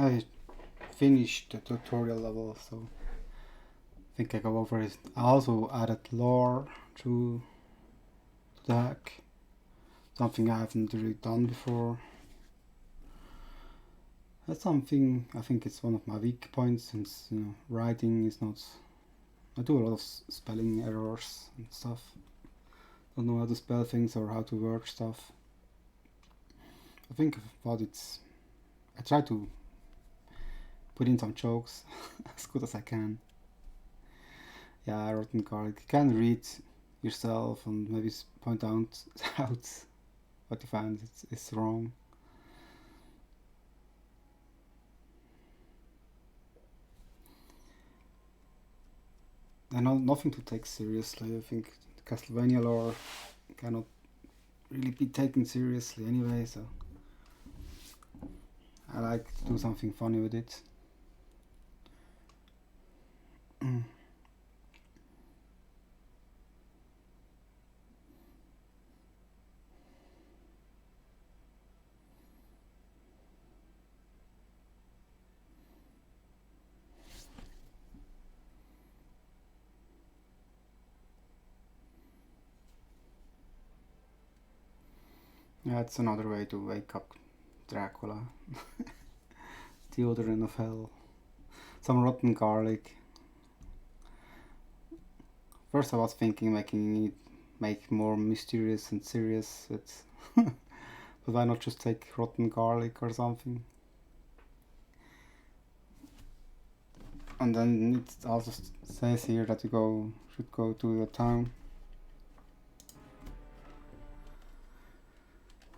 I finished the tutorial level, so I think I go over it. I also added lore to the hack, something I haven't really done before. That's something I think it's one of my weak points, since writing is not. I do a lot of spelling errors and stuff. Don't know how to spell things or how to word stuff. I think about it's. I try to put in some jokes as good as I can. Yeah, rotten garlic. You can read yourself and maybe point out what you find is wrong. And nothing to take seriously. I think Castlevania lore cannot really be taken seriously anyway, so I like to do something funny with it. Yeah, it's another way to wake up Dracula. Deodorant of hell. Some rotten garlic. First I was thinking making it make more mysterious and serious, but why not just take rotten garlic or something? And then it also says here that you should go to the town.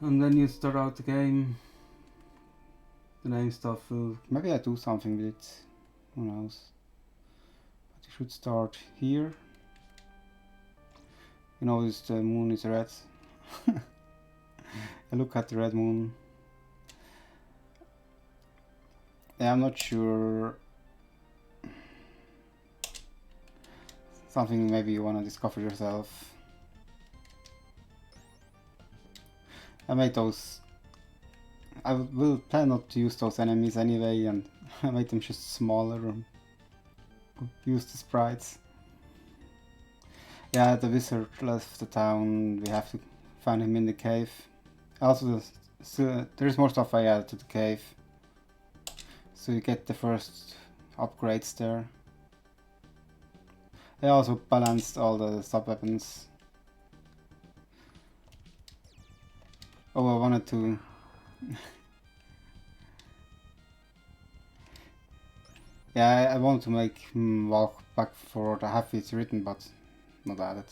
And then you start out the game. The name stuff will... Maybe I do something with it. Who knows? But you should start here. You notice the moon is red. I look at the red moon. Yeah, I'm not sure. Something maybe you want to discover yourself. I made those. I will plan not to use those enemies anyway, and I made them just smaller and use the sprites. Yeah, the wizard left the town. We have to find him in the cave. Also, there's more stuff I added to the cave, so you get the first upgrades there. I also balanced all the sub weapons. Oh, I wanted to. Yeah, I wanted to make him walk back forward. I have it written, but not added.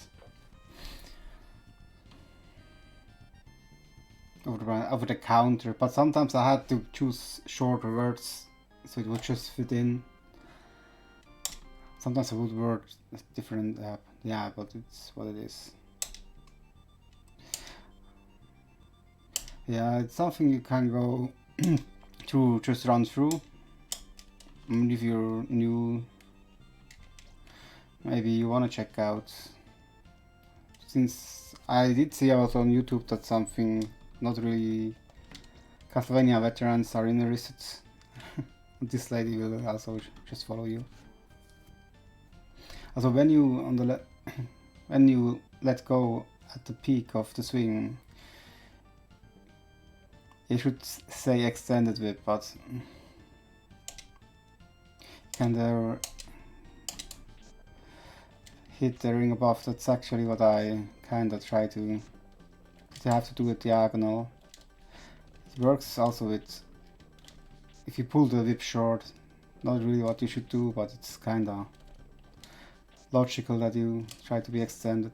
Over the counter, but sometimes I had to choose shorter words so it would just fit in. Sometimes I would word different, yeah, but it's what it is. Yeah, it's something you can go to just run through. And if you're new, maybe you want to check out. Since I did see also on YouTube that something not really Castlevania veterans are interested. This lady will also just follow you. Also, when you let go at the peak of the swing, you should say extended whip, but can there hit the ring above? That's actually what I kinda try to. You have to do it diagonal. It works also with if you pull the whip short. Not really what you should do, but it's kinda logical that you try to be extended.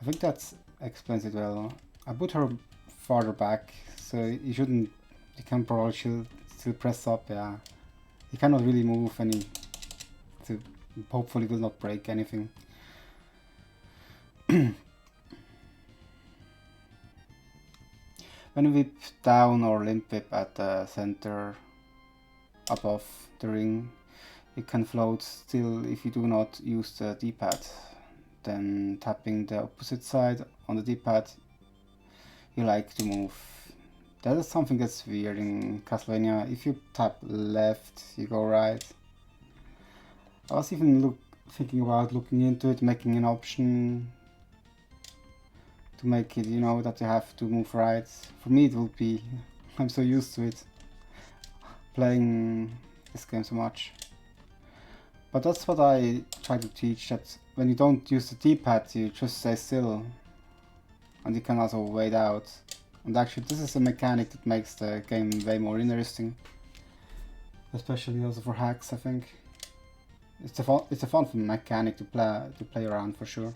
I think that explains it well. I put her farther back, so you can probably still press up, yeah. You cannot really move any, so hopefully will not break anything. When you whip down or limp whip at the center above the ring, it can float still if you do not use the D-pad. Then tapping the opposite side on the D-pad, you like to move. That is something that's weird in Castlevania. If you tap left, you go right. I was even thinking about looking into it, making an option to make it, you know, that you have to move right. For me it will be, I'm so used to it, playing this game so much. But that's what I try to teach, that when you don't use the D-pad, you just stay still. And you can also wait out. And actually this is a mechanic that makes the game way more interesting. Especially also for hacks, I think. It's a fun mechanic to play around for sure.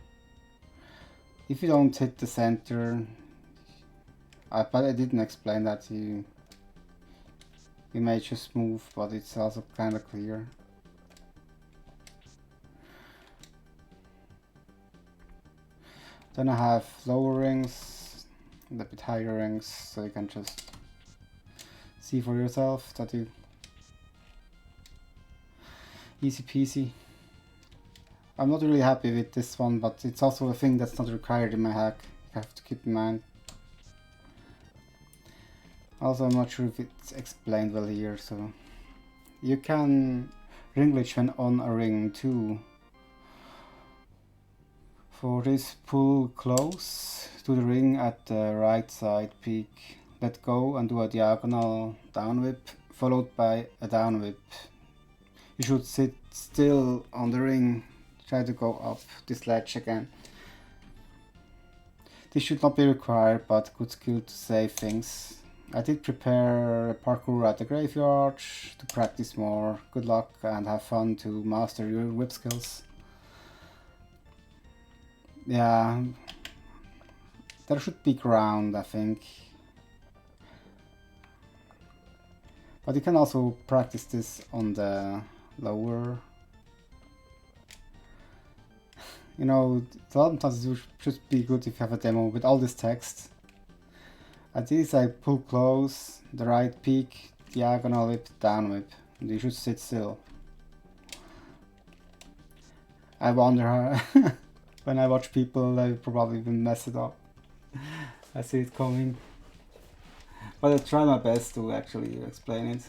If you don't hit the center, but I didn't explain that, you may just move, but it's also kind of clear. Then I have lower rings and a bit higher rings, so you can just see for yourself that you easy peasy. I'm not really happy with this one, but it's also a thing that's not required in my hack. You have to keep in mind. Also, I'm not sure if it's explained well here, so you can ring glitch when on a ring too. For this, pull close to the ring at the right side peak. Let go and do a diagonal down whip, followed by a down whip. You should sit still on the ring. Try to go up this ledge again. This should not be required, but good skill to save things. I did prepare parkour at the graveyard to practice more. Good luck and have fun to master your whip skills. Yeah, there should be ground, I think. But you can also practice this on the lower. You know, sometimes it should be good if you have a demo with all this text. At this I pull close, the right peak, diagonal whip, down whip. And you should sit still. I wonder how when I watch people, they probably will mess it up. I see it coming. But I try my best to actually explain it.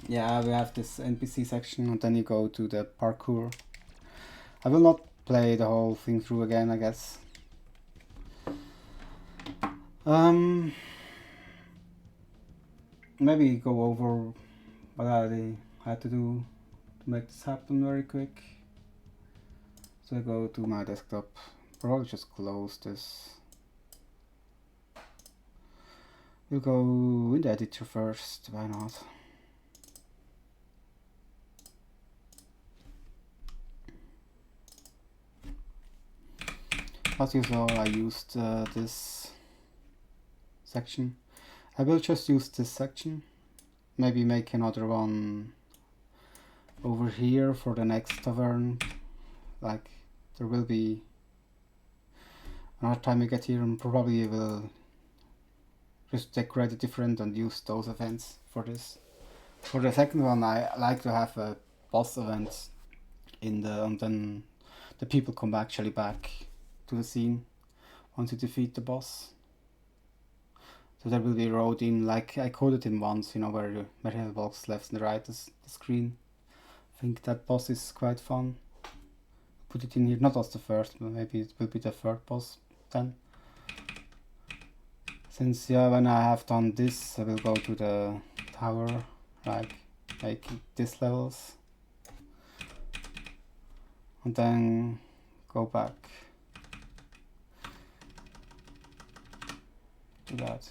Yeah, we have this NPC section and then you go to the parkour. I will not play the whole thing through again, I guess. Maybe go over what I had to do to make this happen very quick. So I go to my desktop, probably just close this. We'll go in the editor first, why not? As usual, I used this section. I will just use this section. Maybe make another one over here for the next tavern. Like, there will be another time we get here and probably will just decorate it different and use those events for this. For the second one, I like to have a boss event in the, and then the people come actually back to the scene once you defeat the boss. So there will be a road in, like I coded in once, you know, where you have the box left and right as the screen. I think that boss is quite fun. Put it in here, not as the first, but maybe it will be the third boss then. Since, yeah, when I have done this, I will go to the tower, like make these levels. And then go back to that.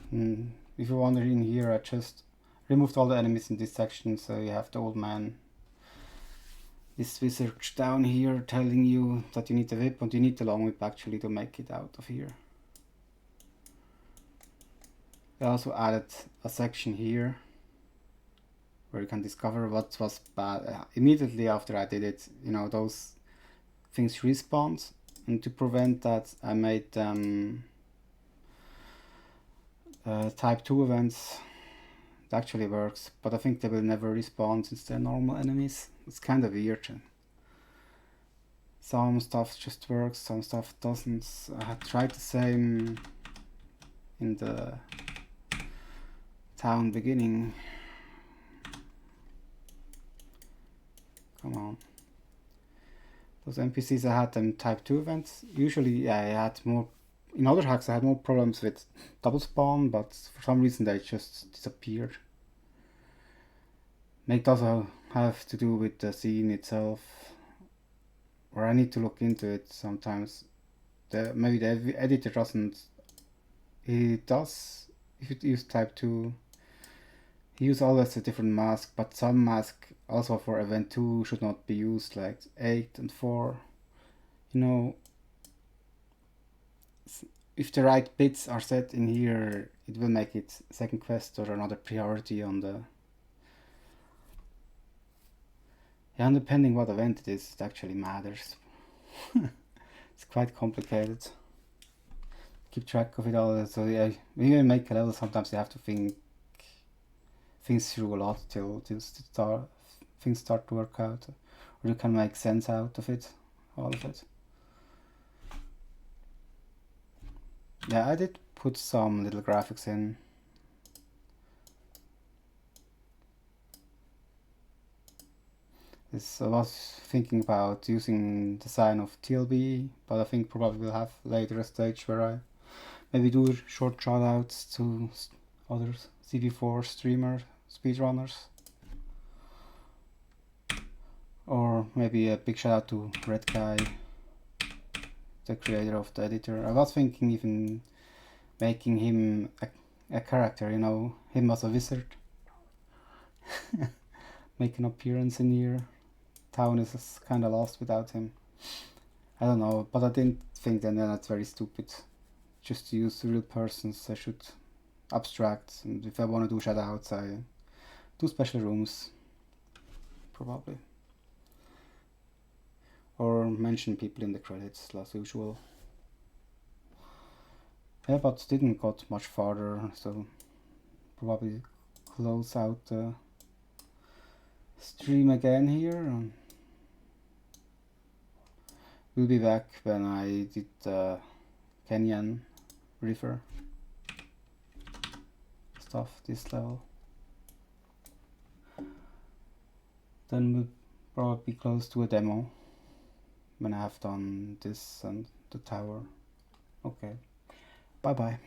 If you wander in here, I just removed all the enemies in this section, so you have the old man, this wizard down here telling you that you need the whip, and you need the long whip actually to make it out of here. I also added a section here where you can discover what was bad. Immediately after I did it, you know, those things respawned, and to prevent that I made type 2 events. It actually works, but I think they will never respawn since they're normal enemies. It's kind of weird. Some stuff just works, some stuff doesn't. I had tried the same in the town beginning. Come on. Those NPCs, I had them type 2 events. Usually I had more, in other hacks I had more problems with double spawn, but for some reason they just disappeared. Maybe it also have to do with the scene itself, or I need to look into it sometimes. Maybe the editor doesn't. He does, if you use type 2, he uses always a different mask, but some mask also for event 2 should not be used, like 8 and 4. You know, if the right bits are set in here, it will make it second quest or another priority on the... Yeah, and depending what event it is, it actually matters. It's quite complicated. Keep track of it all. So yeah, when you make a level, sometimes you have to think things through a lot till things start to work out, or you can make sense out of it, all of it. Yeah, I did put some little graphics in. I was thinking about using the sign of TLB, but I think probably we'll have later a stage where I maybe do short shoutouts to other SC4 streamer speedrunners. Or maybe a big shout out to Red Guy, the creator of the editor. I was thinking even making him a character, you know, him as a wizard. Make an appearance in here. Town is kind of lost without him. I don't know, but I didn't think then that's very stupid. Just to use real persons, I should abstract, and if I want to do shoutouts, I do special rooms, probably. Or mention people in the credits, as usual. Yeah, but didn't got much farther, so probably close out the stream again here. We'll be back when I did the Kenyan River stuff this level. Then we'll probably be close to a demo when I have done this and the tower. Okay, bye bye.